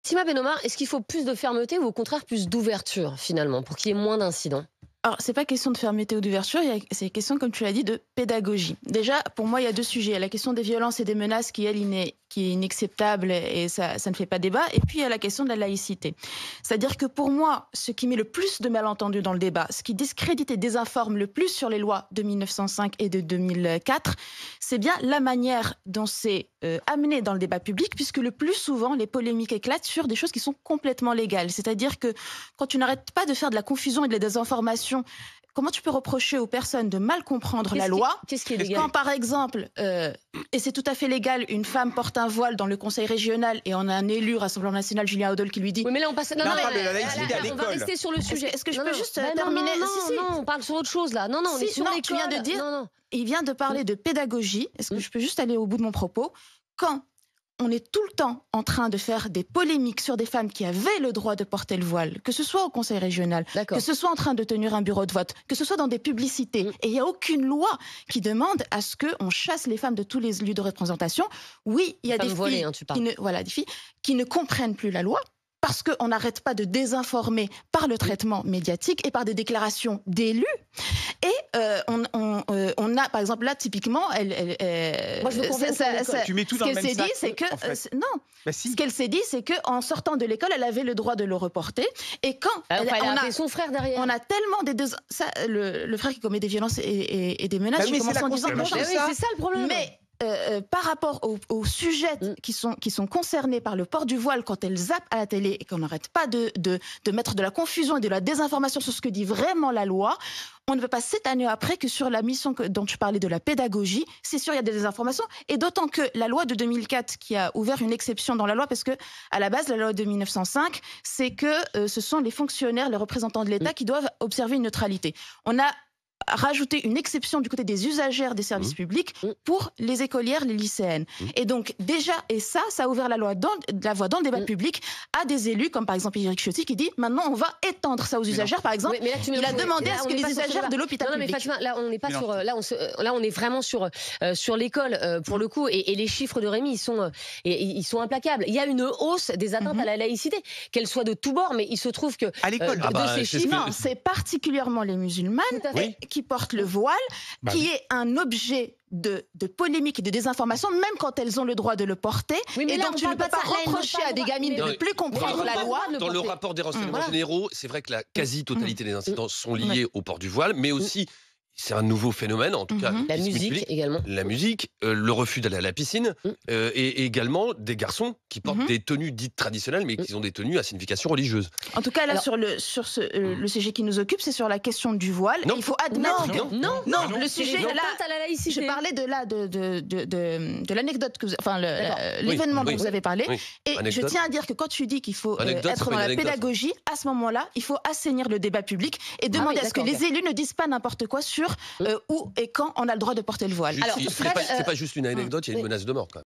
Fatima Bennomar, est-ce qu'il faut plus de fermeté ou au contraire plus d'ouverture finalement pour qu'il y ait moins d'incidents? Alors, c'est pas question de fermeté ou d'ouverture, c'est question, comme tu l'as dit, de pédagogie. Déjà, pour moi, il y a deux sujets. Il y a la question des violences et des menaces qui est inacceptable et ça ne fait pas débat. Et puis, il y a la question de la laïcité. C'est-à-dire que pour moi, ce qui met le plus de malentendus dans le débat, ce qui discrédite et désinforme le plus sur les lois de 1905 et de 2004, c'est bien la manière dont c'est amené dans le débat public, puisque le plus souvent, les polémiques éclatent sur des choses qui sont complètement légales. C'est-à-dire que quand tu n'arrêtes pas de faire de la confusion et de la désinformation, comment tu peux reprocher aux personnes de mal comprendre la loi Qu'est-ce qui est légal? Quand, par exemple, et c'est tout à fait légal, une femme porte un voile dans le conseil régional et on a un élu Rassemblement national, Julien Audol, qui lui dit... Oui, mais là, on passe... on parle de la laïcité à on va l'école. rester sur le sujet. Est-ce que je Non, peux non. juste Ben terminer? Non, on parle sur autre chose, là. Non, on est sur non, l'école. tu viens de dire... Non. Il vient de parler de pédagogie. Est-ce que je peux juste aller au bout de mon propos? Quand on est tout le temps en train de faire des polémiques sur des femmes qui avaient le droit de porter le voile, que ce soit au conseil régional, que ce soit en train de tenir un bureau de vote, que ce soit dans des publicités, et il n'y a aucune loi qui demande à ce qu'on chasse les femmes de tous les lieux de représentation. Oui, il y a des filles qui ne comprennent plus la loi, parce qu'on n'arrête pas de désinformer par le traitement médiatique et par des déclarations d'élus. Et on a, par exemple, là, typiquement, Moi, je veux qu'on vienne sur l'école. Tu mets tout dans le même sac. Ce qu'elle s'est dit, c'est qu'en sortant de l'école, elle avait le droit de le reporter. Et quand elle a appelé son frère derrière. On a tellement le frère qui commet des violences et des menaces, mais je commence c'est en disant C'est ça le problème. Mais par rapport aux sujets qui sont concernés par le port du voile, quand elles zappent à la télé et qu'on n'arrête pas de mettre de la confusion et de la désinformation sur ce que dit vraiment la loi, on ne veut pas 7 années après que sur la mission dont tu parlais de la pédagogie, c'est sûr, il y a des désinformations. Et d'autant que la loi de 2004 qui a ouvert une exception dans la loi, parce que à la base, la loi de 1905, c'est que ce sont les fonctionnaires, les représentants de l'État qui doivent observer une neutralité. On a rajouter une exception du côté des usagères des services publics pour les écolières, les lycéennes. Et donc déjà, et ça a ouvert la voie dans le débat public à des élus, comme par exemple Éric Ciotti, qui dit maintenant on va étendre ça aux usagères, par exemple. Mais là, il a demandé à ce que les usagères de l'hôpital public... Non, mais Fatima, là on n'est pas sur... Là on est vraiment sur l'école, pour le coup, et les chiffres de Rémi, ils sont implacables. Il y a une hausse des atteintes à la laïcité, qu'elles soient de tous bords, mais il se trouve que... À l'école. ces chiffres... Non, c'est particulièrement les musulmanes qui portent le voile, qui est un objet de polémique et de désinformation, même quand elles ont le droit de le porter. Oui, mais et là, donc tu ne peux pas reprocher à des gamines de ne plus comprendre la loi. Dans le rapport des renseignements généraux, c'est vrai que la quasi-totalité des incidents sont liés au port du voile, mais aussi... C'est un nouveau phénomène, en tout cas. La musique également. La musique, le refus d'aller à la piscine, et également des garçons qui portent des tenues dites traditionnelles, mais qui ont des tenues à signification religieuse. En tout cas, là, sur le sujet qui nous occupe, c'est sur la question du voile. Non. Il faut admettre Non, le sujet, là, à la laïcité. je parlais de l'anecdote, l'événement dont vous avez parlé. Oui. Et je tiens à dire que quand tu dis qu'il faut être dans la pédagogie, à ce moment-là, il faut assainir le débat public et demander à ce que les élus ne disent pas n'importe quoi sur où et quand on a le droit de porter le voile. C'est pas juste une anecdote, il y a une menace de mort, quand même.